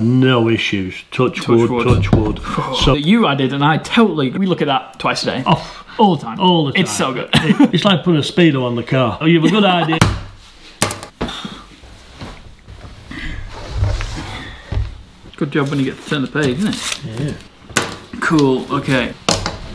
No issues. Touch wood, touch wood. So you added, and we look at that twice a day. Oh, all the time. All the time. It's so good. It's like putting a speedo on the car. Oh, you have a good idea. Good job when you get to turn the page, isn't it? Yeah. Cool, okay.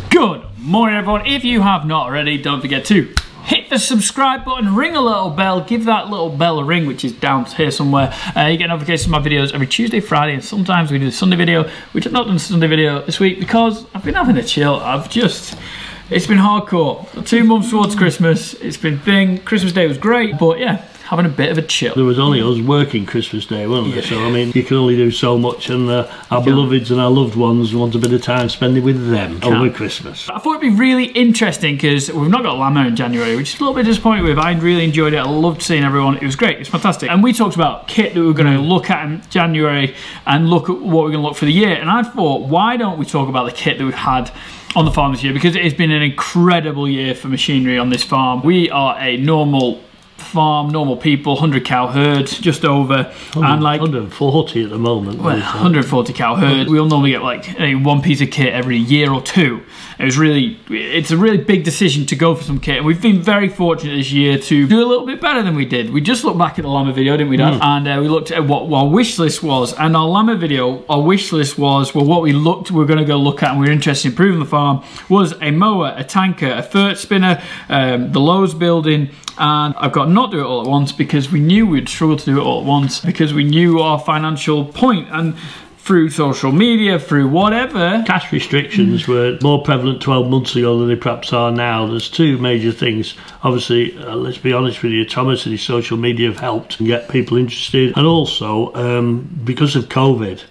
Good morning, everyone. If you have not already, don't forget to hit the subscribe button, ring a little bell, give that little bell a ring, which is down here somewhere. You get notifications of my videos every Tuesday, Friday, and sometimes we do the Sunday video, which I've not done the Sunday video this week because I've been having a chill. It's been hardcore. 2 months towards Christmas. It's been Christmas Day was great, but yeah, having a bit of a chill. There was only us working Christmas Day, wasn't there? So, I mean, you can only do so much, and our beloveds and our loved ones want a bit of time spending with them over Christmas. I thought it'd be really interesting because we've not got Llama in January, which is a little bit disappointed with. I really enjoyed it. I loved seeing everyone. It was great. It's fantastic. And we talked about kit that we were going to look at in January and look at what we're going to look for the year. And I thought, why don't we talk about the kit that we've had on the farm this year? Because it has been an incredible year for machinery on this farm. We are a normal farm, normal people, 100 cow herd, just over, and like 140 at the moment. Well, 140 cow herd. We'll normally get like one piece of kit every year or two. It's a really big decision to go for some kit, and we've been very fortunate this year to do a little bit better than we did. We just looked back at the Llama video, didn't we, Dad? And we looked at what our wish list was, and our Llama video, our wish list was, well, what we're going to go look at and we're interested in improving the farm was a mower, a tanker, a fert spinner, the Lowe's building, and I've got not do it all at once because we knew we'd struggle to do it all at once because we knew our financial point, and through social media, through whatever. Cash restrictions were more prevalent 12 months ago than they perhaps are now. There's two major things. Obviously, let's be honest with you, Thomas and his social media have helped get people interested, and also because of COVID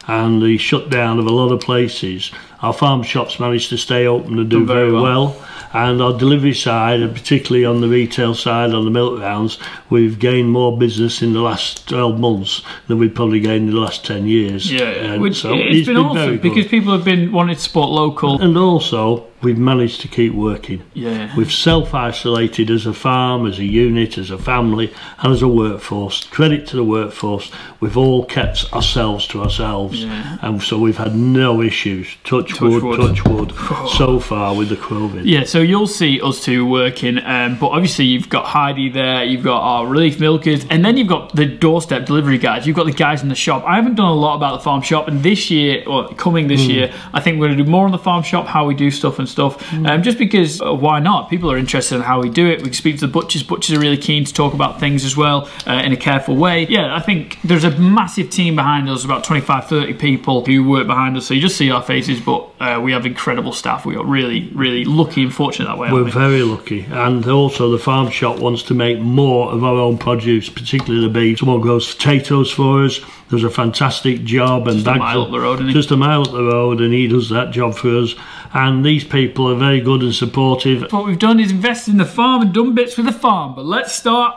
and the shutdown of a lot of places, our farm shops managed to stay open and do very well. And our delivery side, and particularly on the retail side, on the milk rounds, we've gained more business in the last 12 months than we've probably gained in the last 10 years. Yeah, which so it's been awesome because people have been wanting to support local. And also, we've managed to keep working. Yeah. We've self-isolated as a farm, as a unit, as a family, and as a workforce. Credit to the workforce. We've all kept ourselves to ourselves. Yeah. And so we've had no issues, touch wood, so far with the COVID. Yeah, so you'll see us two working, but obviously you've got Heidi there, you've got our relief milkers, and then you've got the doorstep delivery guys. You've got the guys in the shop. I haven't done a lot about the farm shop, and this year, or coming this year, I think we're going to do more on the farm shop, how we do stuff and stuff, just because why not? People are interested in how we do it. We can speak to the butchers. Butchers are really keen to talk about things as well in a careful way. Yeah, I think there's a massive team behind us, about 25-30 people who work behind us, so you just see our faces, but we have incredible staff. We are really, really lucky and fortunate that way. We're very lucky, and also the farm shop wants to make more of our own produce, particularly the beef. Someone grows potatoes for us. There's a fantastic job, and just a mile up the road, isn't he? Just a mile up the road, and he does that job for us. And these people are very good and supportive. What we've done is invested in the farm and done bits with the farm. But let's start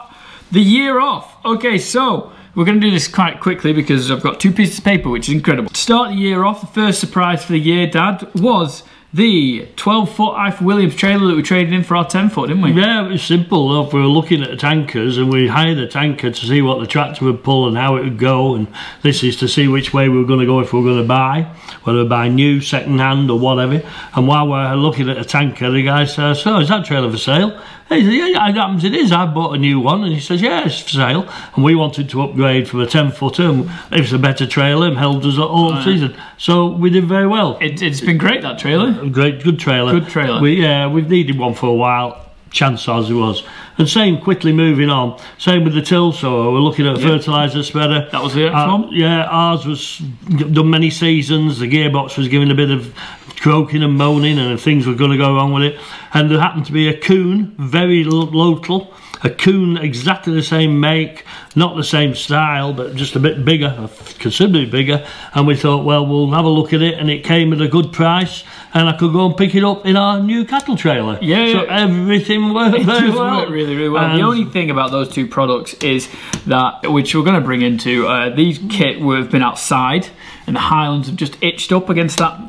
the year off. Okay, so we're going to do this quite quickly because I've got 2 pieces of paper, which is incredible. To start the year off, the first surprise for the year, Dad, was the 12-foot Ife Williams trailer that we traded in for our 10-foot, didn't we? Yeah, it was simple. We were looking at the tankers, and we hired a tanker to see what the tractor would pull and how it would go, and this is to see which way we were going to go if we were going to buy, whether we buy new, second-hand or whatever. And while we're looking at the tanker, the guy says, "So, is that trailer for sale?" He said, "Yeah, it happens it is. I've bought a new one." And he says, "Yeah, it's for sale." And we wanted to upgrade from a 10-footer. It was a better trailer and held us all season. So we did very well. It's been great, that trailer. Good trailer. Good trailer. We've needed one for a while. Chances it was. And same, quickly moving on. Same with the till sower. We're looking at a fertiliser spreader. That was it. Yeah, ours was done many seasons. The gearbox was giving a bit of croaking and moaning, and things were going to go wrong with it. And there happened to be a Kuhn, very local. A Kuhn, exactly the same make, not the same style, but just a bit bigger, considerably bigger. And we thought, well, we'll have a look at it, and it came at a good price, and I could go and pick it up in our new cattle trailer. Yeah. So everything worked very well. Worked really, really well. And the only thing about those 2 products is that, which we're going to bring into, these kit have been outside, and the Highlands have just itched up against that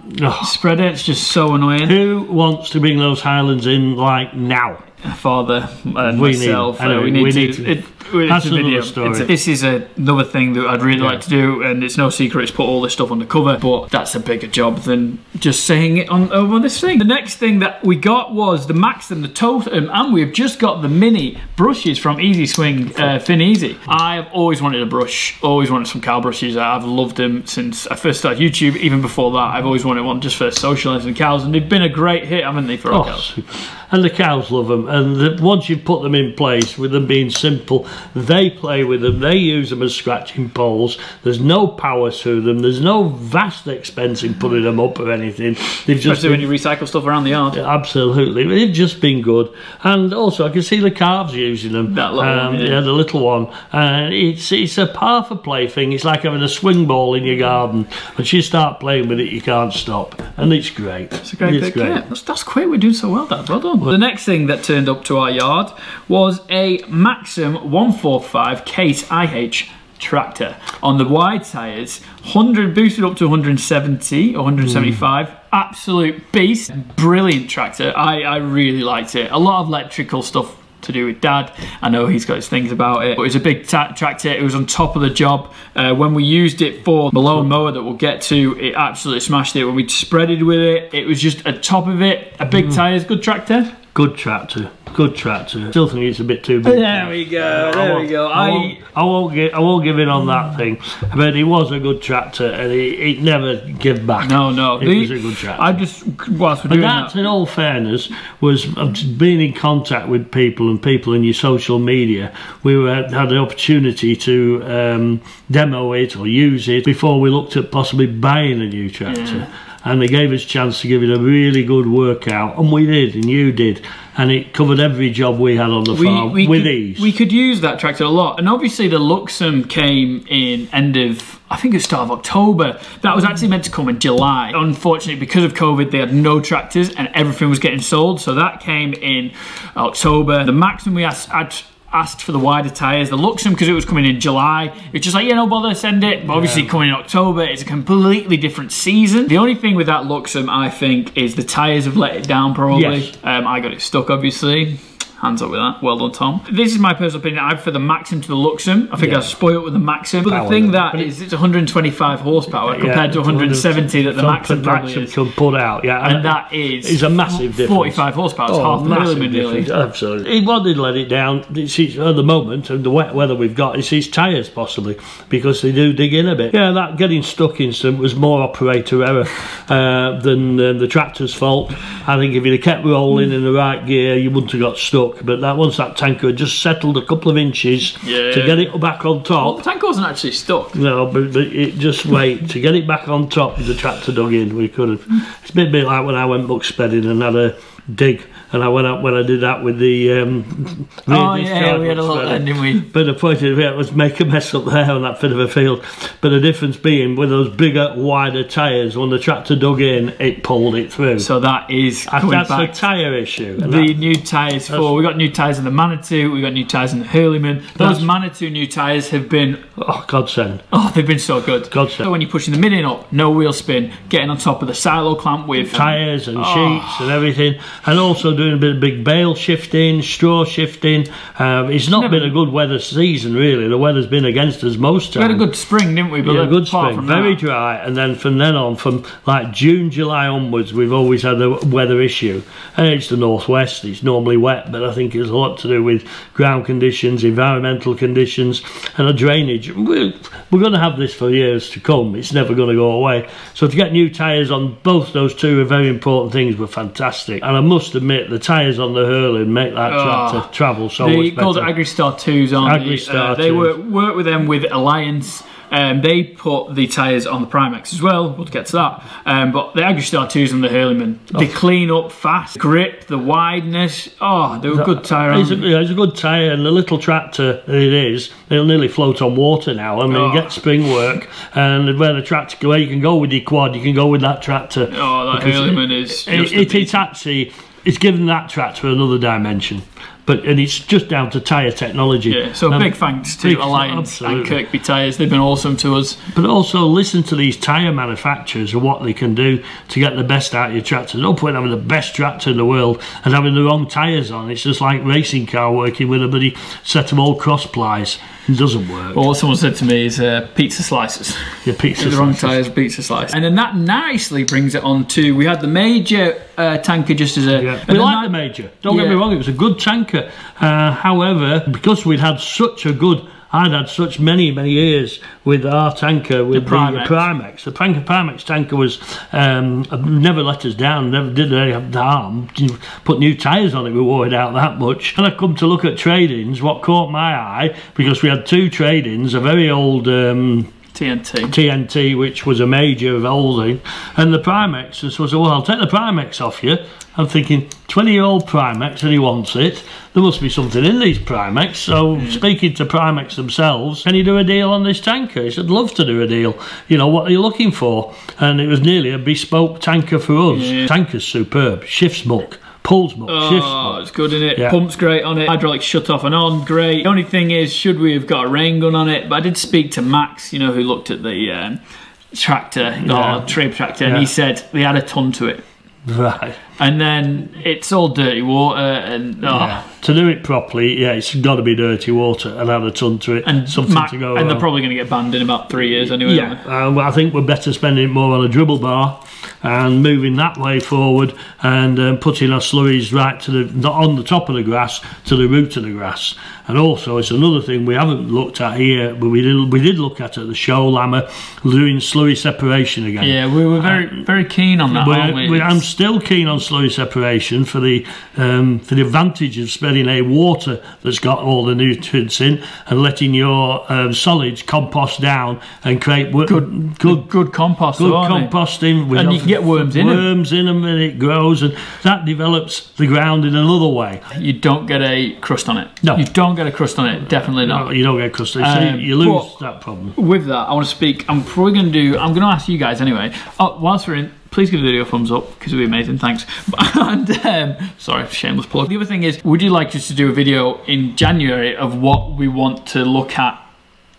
spreader. It's just so annoying. Who wants to bring those Highlands in like now? Father and myself, we need to. That's another story. This is another thing that I'd really like to do, and it's no secret it's put all this stuff on the cover, but that's a bigger job than just saying it on this thing. The next thing that we got was the Maxim, the Totem, and we've just got the mini brushes from Easy Swing Fin Easy. I've always wanted a brush, always wanted some cow brushes. I've loved them since I first started YouTube. Even before that, I've always wanted one just for socialising cows, and they've been a great hit, haven't they, for our cows? Super. And the cows love them, and once you put them in place with them being simple, they play with them, they use them as scratching poles. There's no power to them, there's no vast expense in putting them up or anything. They've just especially when you recycle stuff around the yard. Absolutely, they've just been good. And also I can see the calves using them. That little one, yeah, the little one. It's a powerful plaything. It's like having a swing ball in your garden. Once you start playing with it, you can't stop, and it's great. It's a great kit. That's quick. We're doing so well, Dad. Well done. The next thing that turned up to our yard was a Maxim 145 Case IH tractor on the wide tyres, 100 boosted up to 170 or 175. Absolute beast, brilliant tractor. I really liked it. A lot of electrical stuff to do with Dad. I know he's got his things about it, but it's a big tractor. It was on top of the job. When we used it for the lawn mower that we'll get to, it absolutely smashed it. When we spreaded with it, it was just at top of it. A big tyres, good tractor. Good tractor, good tractor. Still think it's a bit too big. There we go, there we go. I won't give in on that thing. But it was a good tractor, and it never gave back. No. It was a good tractor. I just, whilst we're doing that, in all fairness, was being in contact with people and people in your social media. We had the opportunity to demo it or use it before we looked at possibly buying a new tractor. Yeah. And they gave us a chance to give it a really good workout, and we did, and you did, and it covered every job we had on the farm with ease. We could use that tractor a lot, and obviously the Luxem came in end of, I think it was start of October. That was actually meant to come in July. Unfortunately, because of COVID, they had no tractors and everything was getting sold, so that came in October. The Maxim we asked for the wider tyres. The Luxem, because it was coming in July, it's just like, yeah, no bother, send it. But obviously coming in October, it's a completely different season. The only thing with that Luxem, I think, is the tyres have let it down probably. Yes. I got it stuck, obviously. Hands up with that. Well done, Tom. This is my personal opinion. I prefer the Maxim to the Luxem. I think I was spoiled with the Maxim. But the thing that is, it's 125 horsepower compared to 150 that the Maxim probably is. Can put out, and that is a massive difference. 45 horsepower. It's half massive million, really. Absolutely. It wanted to let it down. It's at the moment, and the wet weather we've got, it's his tyres possibly, because they do dig in a bit. Yeah, that getting stuck instant was more operator error than the tractor's fault. I think if you'd have kept rolling in the right gear, you wouldn't have got stuck. But once that tanker had just settled a couple of inches to get it back on top. Well, the tanker wasn't actually stuck. No, but it just wait to get it back on top with the tractor dug in. We could have. It's a bit like when I went buck spedding and had a dig, and I went up when I did that with the we had a little end, didn't we? But the point of it was make a mess up there on that bit of a field. But the difference being with those bigger, wider tyres, when the tractor dug in, it pulled it through. So that is that's a tyre issue. The new tyres we got new tyres in the Manitou, we got new tyres in the Hurleyman. Those Manitou new tyres have been godsend. Oh, they've been so good. Godsend. So when you're pushing the mid in up, no wheel spin, getting on top of the silo clamp with tyres and sheets and everything, and also doing a bit of big bale shifting, straw shifting. It's not been a good weather season really. The weather's been against us most times. We had a good spring, didn't we? But a good spring, very dry, and then from then on, from like June, July onwards, we've always had a weather issue. And it's the northwest, it's normally wet, but I think it's a lot to do with ground conditions, environmental conditions, and a drainage. We're going to have this for years to come. It's never going to go away. So to get new tyres on both those two are very important things. Were fantastic, and I must admit the tyres on the Hurling make that tractor travel so much better. They called it Agristar 2s, aren't they? They worked with them with Alliance. They put the tyres on the Primex as well. We'll get to that. But the Agristar 2s and the Hurleyman, they clean up fast. Grip, the wideness. Oh, they were good tyre. It's a good tyre, and the little tractor that it is, it'll nearly float on water now. I mean, get spring work, and where you can go with your quad, you can go with that tractor. Oh, that Hurleyman is just a beast. It's given that tractor another dimension. and it's just down to tyre technology. Yeah, so big thanks to Alliance and Kirkby Tyres. They've been awesome to us. But also listen to these tyre manufacturers and what they can do to get the best out of your tractor. No point having the best tractor in the world and having the wrong tyres on. It's just like racing car working with a bloody set of old cross plies. It doesn't work. Well, what someone said to me is pizza slices. Yeah, pizza slices. The wrong tyres, pizza slice. And then that nicely brings it on to, we had the major tanker just as a... Yeah. We like the major. Don't get me wrong, it was a good tanker. However, because we'd had such a good... I'd had such many years with our tanker, with the Primex. The Primex tanker was never let us down, never did any harm. Put new tyres on it, we wore it out that much. And I come to look at trade-ins, what caught my eye, because we had 2 trade-ins, a very old TNT, which was a major of holding, and the Primex. And so I said, well, I'll take the Primex off you. I'm thinking, 20-year-old Primex, and he wants it. There must be something in these Primex. So speaking to Primex themselves, can you do a deal on this tanker? He said, love to do a deal. You know, what are you looking for? And it was nearly a bespoke tanker for us. Yeah. Tanker's superb. Shifts muck. Pulls muck. Shifts muck. It's good in it. Yeah. Pump's great on it. Hydraulic shut off and on, great. The only thing is, should we have got a rain gun on it? But I did speak to Max, you know, who looked at the tractor, trade tractor, and he said they had a ton to it. Right. And then it's all dirty water and to do it properly, it's got to be dirty water and add a ton to it and something to go and they're probably going to get banned in about 3 years anyway. I think we're better spending it more on a dribble bar and moving that way forward and putting our slurries right to the, not on the top of the grass, to the root of the grass. And also it's another thing we haven't looked at here, but we did look at the show lammer, doing slurry separation again. Yeah, we were very keen on that, aren't we? I'm still keen on slurry separation for the advantage of spreading a water that's got all the nutrients in and letting your solids compost down and create good compost. Good composting. And you can get worms in them and it grows, and that develops the ground in another way. You don't get a crust on it. No. You don't get a crust on it, definitely not. No, you don't get a crust on it, so you lose that problem. With that, I want to speak, I'm going to ask you guys anyway, whilst we're in, please give the video a thumbs up, because it would be amazing, thanks. And, sorry, shameless plug. The other thing is, would you like us to do a video in January of what we want to look at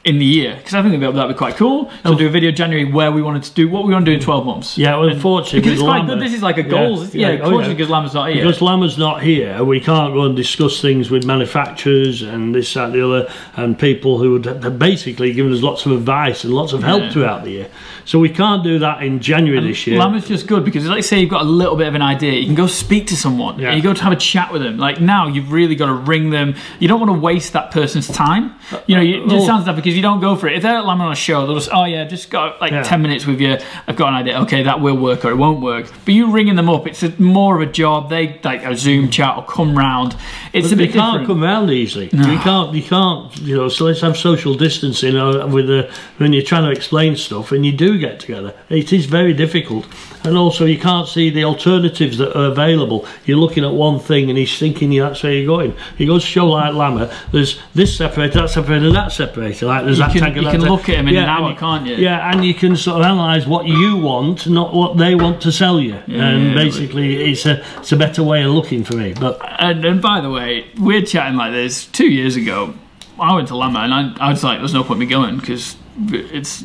in the year? Because I think that'd be quite cool. So do a video in January where we wanted to do what we want to do in 12 months. Yeah, well, unfortunately, because it's quite good. This is like a goal. Unfortunately, because Lammer's not here. Because Lammer's not here, we can't go and discuss things with manufacturers and this, that, and the other, and people who have basically given us lots of advice and lots of help throughout the year. So we can't do that in January this year. Lammer's just good because, like, say you've got a little bit of an idea, you can go speak to someone. Yeah. And you go to have a chat with them. Like now, you've really got to ring them. You don't want to waste that person's time. You know, it just sounds like because you don't go for it. If they're at Lammer on a show, they'll just, just got like 10 minutes with you. I've got an idea. Okay, that will work or it won't work. But you ringing them up, it's more of a job. They like a Zoom chat or come round. It's a bit different. You can't come round easily. No. You can't. You know. So let's have social distancing when you're trying to explain stuff, and you do get together. It is very difficult, and also you can't see the alternatives that are available. You're looking at one thing, and he's thinking that's where you're going. He goes to a show like Lammer. There's this separator, that separator, and that separator. Like there's that tank. You can look at him in an hour, can't you? Yeah, and you can sort of analyse what you want, not what they want to sell you. And basically, it's a better way of looking for me. But and by the way, we're chatting like this 2 years ago. I went to Lammer and I was like, there's no point in me going because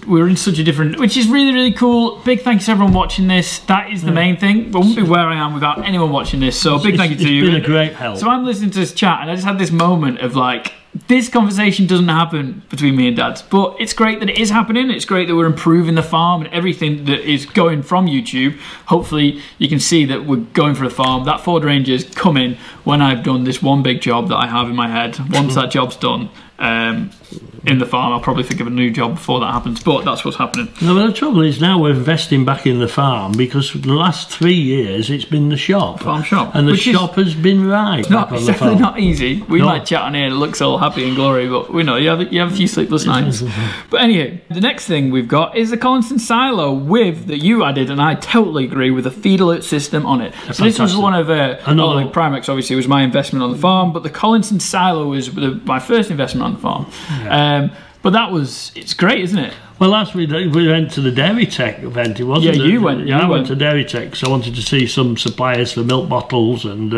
we're in such a different, which is really cool. Big thanks to everyone watching this. That is the main thing. I wouldn't be where I am without anyone watching this. So big thank you to you. It's been a great help. So I'm listening to this chat and I just had this moment of like, this conversation doesn't happen between me and Dad, but it's great that it is happening. It's great that we're improving the farm and everything that is going from YouTube. Hopefully you can see that we're going for the farm. That Ford Ranger is coming when I've done this one big job that I have in my head. Once that job's done in the farm, I'll probably think of a new job before that happens, but that's what's happening. No, but the trouble is now we're investing back in the farm because for the last 3 years it's been the shop. Farm shop. And the shop has been right. It's definitely not easy. We might chat on here, it looks all happy and glory, but we know you have a few sleepless nights. But anyway, the next thing we've got is the Collinson silo that you added, and I totally agree, with a feed alert system on it. So this was one of, like Primex obviously was my investment on the farm, but the Collinson silo was my first investment on the farm. Yeah. But it's great, isn't it? Well, last we went to the Dairy Tech event, it wasn't it? Yeah, you went. Yeah, I went to Dairy Tech because I wanted to see some suppliers for milk bottles and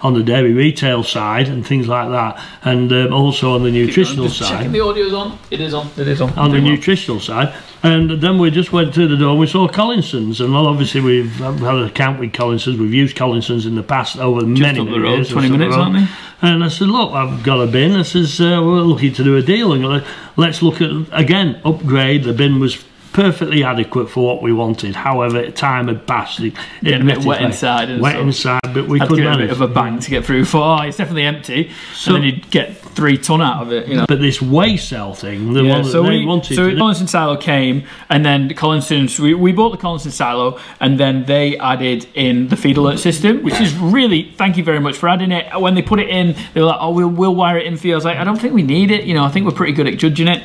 on the dairy retail side and things like that, and also on the nutritional side. Checking the audio's on. It is on. It is on. On the nutritional side. And then we just went through the door and we saw Collinson's, and well, obviously we've had an account with Collinson's. We've used Collinson's in the past over many years. 20 minutes, aren't they? And I said, look, I've got a bin. I says, we're looking to do a deal, and let's look at, again, upgrade. The bin was perfectly adequate for what we wanted. However, time had passed. It a bit wet inside. Wet inside, but we could manage. A bit of a bang to get through. It's definitely empty, and then you'd get 3 ton out of it. You know. But this weigh cell thing, the one that they wanted. So Collinson silo came, and then Collinson's. We bought the Collinson silo, and then they added in the feed alert system, which is really, thank you very much for adding it. When they put it in, they were like, "Oh, we'll wire it in for you." I was like, "I don't think we need it. You know, I think we're pretty good at judging it."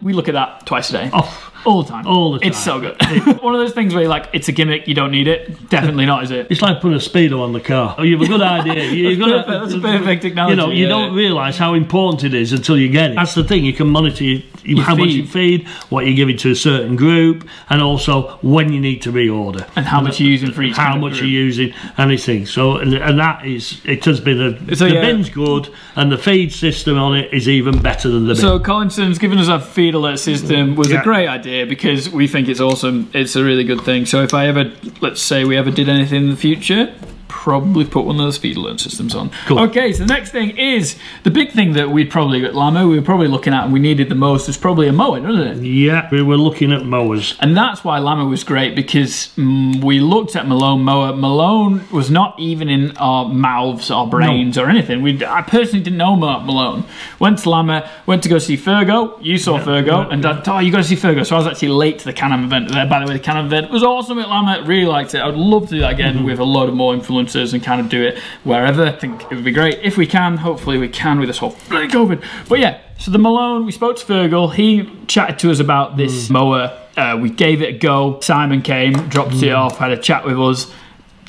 We look at that twice a day. Oh. All the time. All the time. It's so good. One of those things where you're like, it's a gimmick, you don't need it. Definitely not, is it? It's like putting a speedo on the car. Oh, you've a good idea. That's a perfect technology. You know, you don't realise how important it is until you get it. That's the thing. You can monitor how much you feed, what you're giving to a certain group, and also when you need to reorder. And how much you're using for each How much you're using, anything. So, and that is, it has been the bin's good, and the feed system on it is even better than the bin. So Collinson's giving us a feed alert system was a great idea, because we think it's awesome. It's a really good thing. So if let's say we ever did anything in the future, probably put one of those feed alert systems on. Cool. Okay, so the next thing is the big thing that we'd probably at Lamo, we were probably looking at and we needed the most was probably a mower, wasn't it? Yeah, we were looking at mowers. And that's why Lamo was great, because we looked at Malone mower. Malone was not even in our mouths, our brains, or anything. I personally didn't know about Malone. Went to Lamo, went to go see Fergo. You saw Fergo, and Dad, oh, you got to see Fergo. So I was actually late to the Can-Am event there. By the way, the Can-Am event was awesome at Lamo. Really liked it. I'd love to do that again with a load of more influencers and kind of do it wherever. I think it would be great if we can. Hopefully we can with this whole bloody COVID. But yeah, so the Malone, we spoke to Fergal. He chatted to us about this mower. We gave it a go. Simon came, dropped it off, had a chat with us.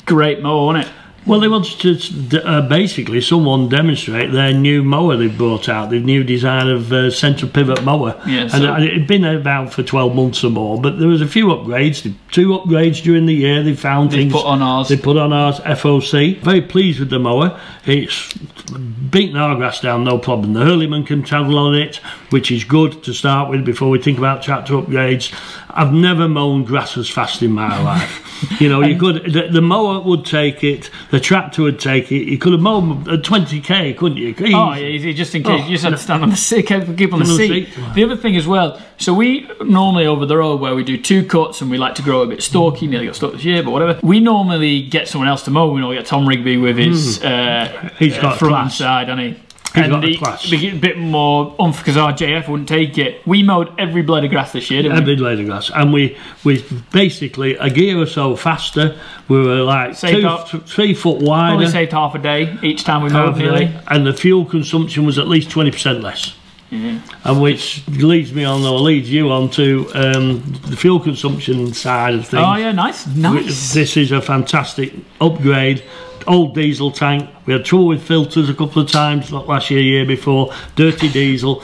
Great mower, wasn't it? Well, they wanted to basically someone demonstrate their new mower they brought out, the new design of centre pivot mower. Yeah, and it had been about for 12 months or more, but there was a few upgrades, 2 upgrades during the year. They found things. They put on ours. They put on ours, FOC. Very pleased with the mower. It's beaten our grass down, no problem. The hurleyman can travel on it, which is good to start with before we think about tractor upgrades. I've never mown grass as fast in my life. You know, you could, the mower would take it, the tractor would take it. You could have mown at 20k, couldn't you? Easy. Oh, yeah, just in case. You just had to stand on the seat, keep on the seat. The other thing as well, so we normally over the road where we do 2 cuts and we like to grow a bit stalky, nearly got stuck this year, but whatever. We normally get someone else to mow. We normally get Tom Rigby with his he's got front side, hasn't he? And a bit more oomph because our JF wouldn't take it. We mowed every blade of grass this year, didn't we? Every blade of grass, and we basically a gear or so faster. We were like 3 foot wide. Only saved half a day each time we mowed nearly. And the fuel consumption was at least 20% less. Yeah. And which leads you on to the fuel consumption side of things. Oh yeah, nice. This is a fantastic upgrade. Old diesel tank. We had trouble with filters a couple of times, not last year before. Dirty diesel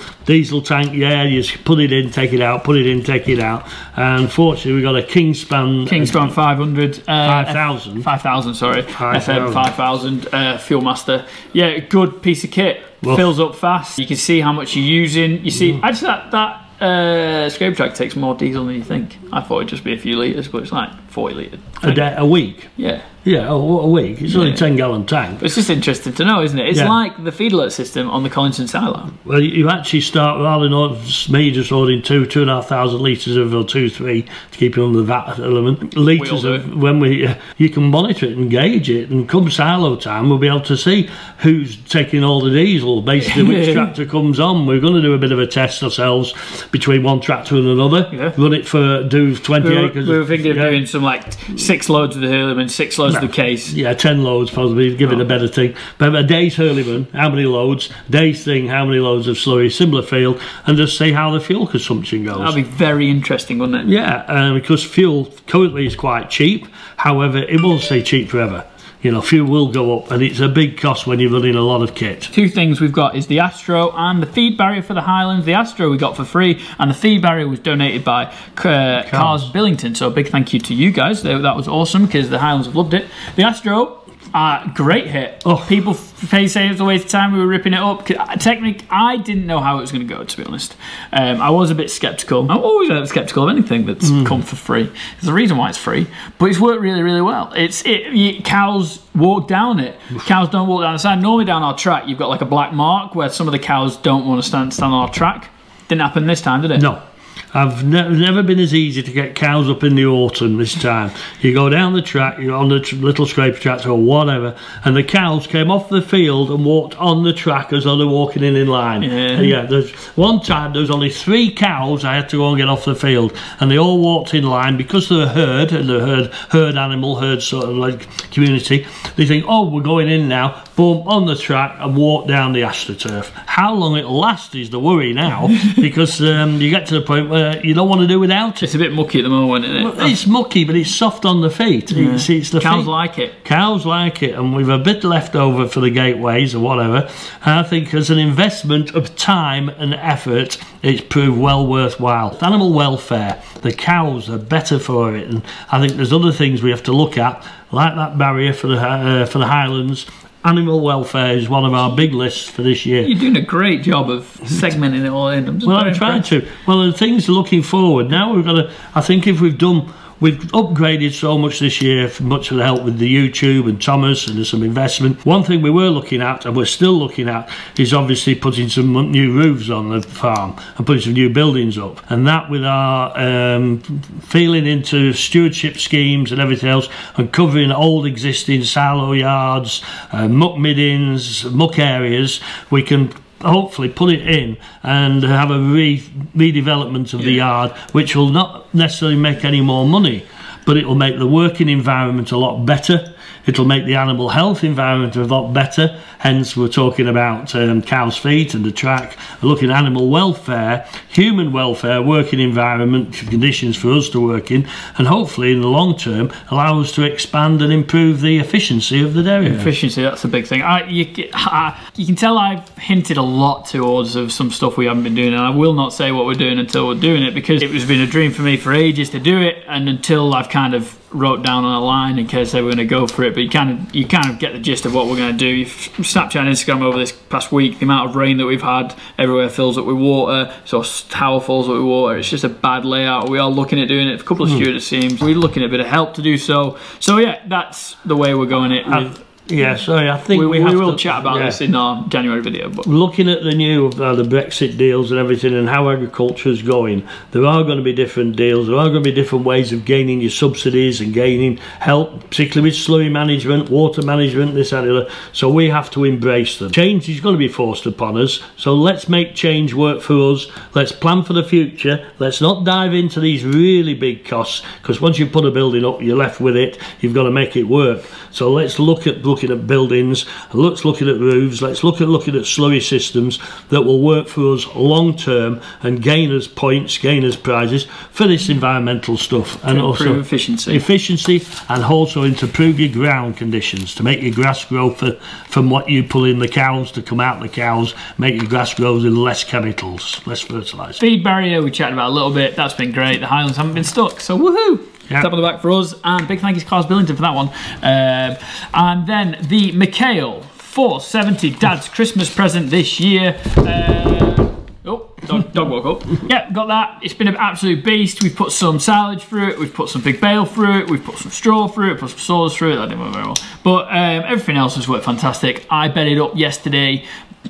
tank. Yeah, you just put it in, take it out, put it in, take it out. And fortunately, we got a Kingspan 500, 5000. 5000, sorry, 5000. FM 5000 Fuelmaster. Yeah, good piece of kit. Fills up fast. You can see how much you're using. You see, actually that scrape track takes more diesel than you think. I thought it'd just be a few litres, but it's like 40 litres. A week? Yeah. Yeah, a week. It's only a 10-gallon tank. But it's just interesting to know, isn't it? It's like the feed alert system on the Collinson silo. Well, you actually start rather than me just ordering 2,500 litres of, or 2-3 to keep it under the VAT element. Litres of when you can monitor it and gauge it, and come silo time, we'll be able to see who's taking all the diesel, basically which tractor comes on. We're going to do a bit of a test ourselves between one tractor and another. Yeah. Run it do 20 acres. We were thinking of doing some like 6 loads of the hurleyman, 6 loads of the case. Yeah, 10 loads probably, give it a better thing. But a day's hurleyman, how many loads? Day's thing, how many loads of slurry, similar field, and just see how the fuel consumption goes. That'd be very interesting, wouldn't it? Yeah, because fuel currently is quite cheap. However, it won't stay cheap forever. you know, fuel will go up, and it's a big cost when you're running a lot of kit. Two things we've got is the Astro and the feed barrier for the Highlands. The Astro we got for free, and the feed barrier was donated by Cars Billington. So a big thank you to you guys. That was awesome because the Highlands have loved it. The Astro, great hit. Oh. People say it's a waste of time. We were ripping it up. Technically, I didn't know how it was going to go, to be honest. I was a bit sceptical. I'm always a bit sceptical of anything that's come for free. There's a reason why it's free, but it's worked really, really well. Cows walk down it. Cows don't walk down the side. Normally down our track, you've got like a black mark where some of the cows don't want to stand on our track. Didn't happen this time, did it? No. I've never been as easy to get cows up in the autumn this time. You go down the track, you're on the little scraper tractor or whatever, and the cows came off the field and walked on the track as though they're walking in line. Yeah, there's one time there was only 3 cows I had to go and get off the field, and they all walked in line because they're a herd, and the herd animal, herd sort of like community. They think, oh, we're going in now, boom, on the track and walk down the AstroTurf. How long it'll last is the worry now, because you get to the point where you don't want to do without it. It's a bit mucky at the moment, isn't it? Well, it's mucky, but it's soft on the feet. Yeah. It's the cows feet. like it. Cows like it, and we've a bit left over for the gateways or whatever. And I think as an investment of time and effort, it's proved well worthwhile. Animal welfare, the cows are better for it, and I think there's other things we have to look at, like that barrier for the Highlands. Animal welfare is one of our big lists for this year. You're doing a great job of segmenting it all in. I'm trying to. Well, the things looking forward now, we've got to. I think if we've upgraded so much this year, much of the help with the YouTube and Thomas, and there's some investment. One thing we were looking at, and we're still looking at, is obviously putting some new roofs on the farm and putting some new buildings up. And that, with our feeling into stewardship schemes and everything else, and covering old existing silo yards, muck middens, muck areas, we can hopefully put it in and have a redevelopment of the yard, which will not necessarily make any more money, but it will make the working environment a lot better. It'll make the animal health environment a lot better. Hence, we're talking about cow's feet and the track, looking at animal welfare, human welfare, working environment conditions for us to work in, and hopefully in the long term allow us to expand and improve the efficiency of the dairy. Efficiency, that's a big thing. You can tell I've hinted a lot towards of some stuff we haven't been doing, and I will not say what we're doing until we're doing it, because it has been a dream for me for ages to do it, and until I've kind of wrote down on a line in case they were going to go for it. But you kind of get the gist of what we're going to do. You've Snapchat and Instagram over this past week, the amount of rain that we've had, everywhere fills up with water, so tower falls up with water. It's just a bad layout. We are looking at doing it. A couple of stewards, it seems. We're looking at a bit of help to do so. So yeah, that's the way we're going it. Yeah, sorry, I think we will chat about this in our January video. But looking at the new the Brexit deals and everything, and how agriculture is going, there are going to be different deals. There are going to be different ways of gaining your subsidies and gaining help, particularly with slurry management, water management, this and the other. So we have to embrace them. Change is going to be forced upon us. So let's make change work for us. Let's plan for the future. Let's not dive into these really big costs, because once you put a building up, you're left with it. You've got to make it work. So let's look at buildings, let's look at roofs, let's look at slurry systems that will work for us long term and gain us points, gain us prizes for this environmental stuff, and also improve efficiency, and also to improve your ground conditions, to make your grass grow from what you pull in the cows, to come out the cows, make your grass grow with less chemicals, less fertiliser. Feed barrier we chatted about a little bit. That's been great. The Highlands haven't been stuck, so woohoo! Yep. Tap on the back for us, and big thank you to Cars Billington for that one. And then the McHale 470 Dad's Christmas present this year. Oh, dog woke up. Yeah, got that. It's been an absolute beast. We've put some silage through it, we've put some big bale through it, we've put some straw through it, put some saws through it. That didn't work very well. But everything else has worked fantastic. I bedded up yesterday.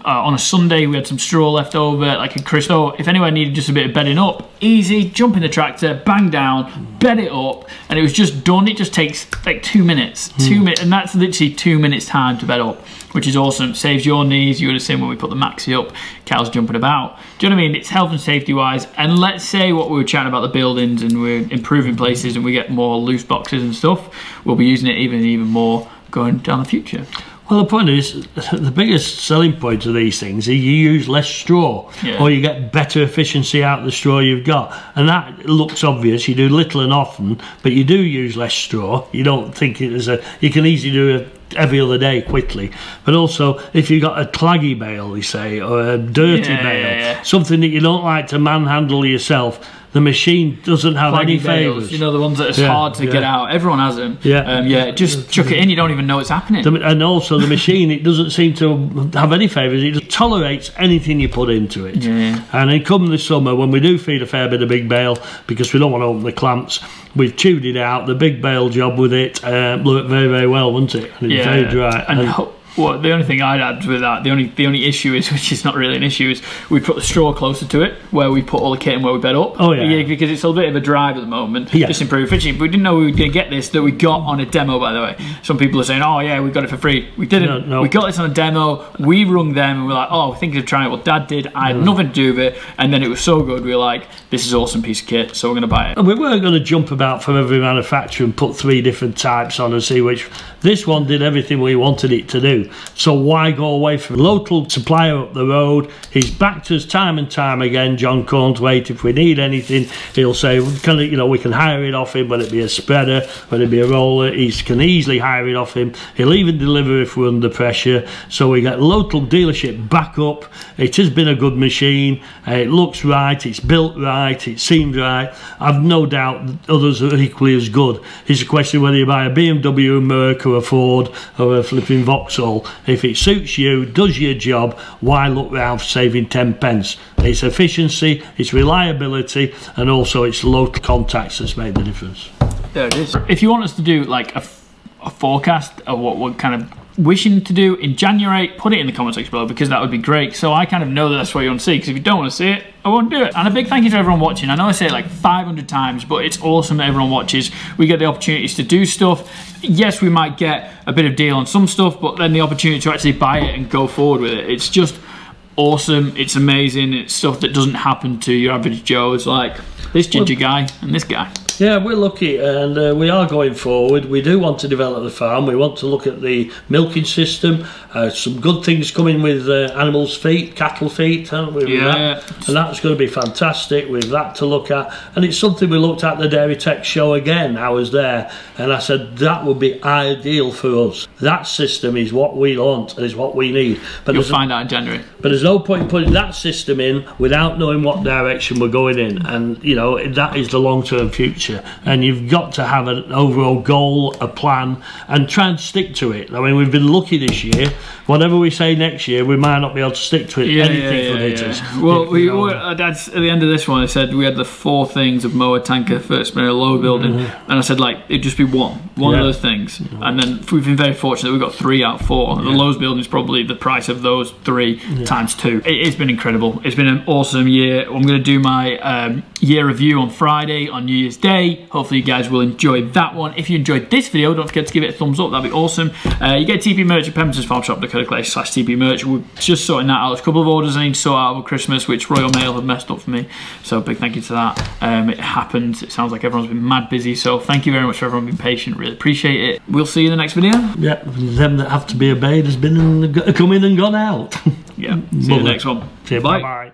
On a Sunday, we had some straw left over, like a crisp. So if anyone needed just a bit of bedding up, easy, jump in the tractor, bang down, bed it up, and it was just done. It just takes like 2 minutes. 2 minutes, and that's literally 2 minutes time to bed up, which is awesome. Saves your knees. You would have seen when we put the Maxi up, cows jumping about. Do you know what I mean? It's health and safety wise. And let's say what we were chatting about the buildings, and we're improving places, and we get more loose boxes and stuff. We'll be using it even more going down the future. Well, the point is, the biggest selling point of these things is you use less straw, or you get better efficiency out of the straw you've got. And that looks obvious. You do little and often, but you do use less straw. You don't think it is you can easily do every other day quickly. But also, if you've got a claggy bale, we say, or a dirty bale, something that you don't like to manhandle yourself, the machine doesn't have any favours. You know, the ones that it's hard to get out. Everyone has them. Just chuck it in, you don't even know it's happening. And also the machine, it doesn't seem to have any favours. It just tolerates anything you put into it. And then come the summer, when we do feed a fair bit of big bale, because we don't want to open the clamps, we've chewed it out. The big bale job with it blew it very, very well, wasn't it? And it's very dry. And well, the only thing I'd add with that, the only issue is, which is not really an issue, is we put the straw closer to it, where we put all the kit and where we bed up. Because it's a bit of a drive at the moment. Just improve efficiency. We didn't know we were going to get this, that we got on a demo, by the way. Some people are saying, oh yeah, we got it for free. We didn't. No. We got this on a demo, we rung them and we're like, oh, we're thinking of trying it. Well, Dad did. I had nothing to do with it. And then it was so good, we were like, this is an awesome piece of kit, so we're going to buy it. And we weren't going to jump about from every manufacturer and put 3 different types on and see which. This one did everything we wanted it to do. So why go away from a local supplier up the road? He's backed us time and time again. John Cornthwaite, if we need anything, he'll say, we can hire it off him, whether it be a spreader, whether it be a roller, he can easily hire it off him. He'll even deliver if we're under pressure. So we get local dealership back up. It has been a good machine. It looks right, it's built right, it seems right. I've no doubt that others are equally as good. It's a question whether you buy a BMW, a Merc, or a Ford, or a flipping Vauxhall. If it suits you, does your job, why look round for saving 10 pence? It's efficiency, it's reliability, and also it's local contacts that's made the difference. There it is. If you want us to do like a forecast of what we're kind of wishing to do in January, put it in the comment section below, because that would be great. So I kind of know that that's what you want to see, because if you don't want to see it, I won't do it. And a big thank you to everyone watching. I know I say it like 500 times, but it's awesome that everyone watches. We get the opportunities to do stuff. Yes, we might get a bit of deal on some stuff, but then the opportunity to actually buy it and go forward with it. It's just awesome. It's amazing. It's stuff that doesn't happen to your average Joe. It's like this ginger guy and this guy. Yeah, we're lucky, and we are going forward. We do want to develop the farm. We want to look at the milking system. Some good things coming with animals' feet, cattle feet, haven't we? And that's going to be fantastic with that to look at. And it's something we looked at the Dairy Tech show again. I was there, and I said that would be ideal for us. That system is what we want and is what we need. But you'll find out in January. But there's no point in putting that system in without knowing what direction we're going in. And, you know, that is the long-term future. And you've got to have an overall goal, a plan, and try and stick to it. I mean, we've been lucky this year. Whatever we say next year, we might not be able to stick to it. Anything could hit us. Well, at the end of this one, I said we had the 4 things of mower, tanker, first spinner, lower building, and I said like it'd just be one of those things. And then we've been very fortunate. We got 3 out of 4. The lowest building is probably the price of those 3 times 2. It's been incredible. It's been an awesome year. I'm going to do my year review on Friday on New Year's Day. Hopefully you guys will enjoy that one. If you enjoyed this video, don't forget to give it a thumbs up. That'd be awesome. You get TP merch at pembertonsfarmshop.co.uk/TP merch. We're just sorting that out. There's a couple of orders I need to sort out over Christmas, which Royal Mail have messed up for me. So big thank you to that. It happened. It sounds like everyone's been mad busy. So thank you very much for everyone being patient. Really appreciate it. We'll see you in the next video. Yeah, them that have to be obeyed has been come in and gone out. Yeah. See you in the next one. See you. Bye. Bye.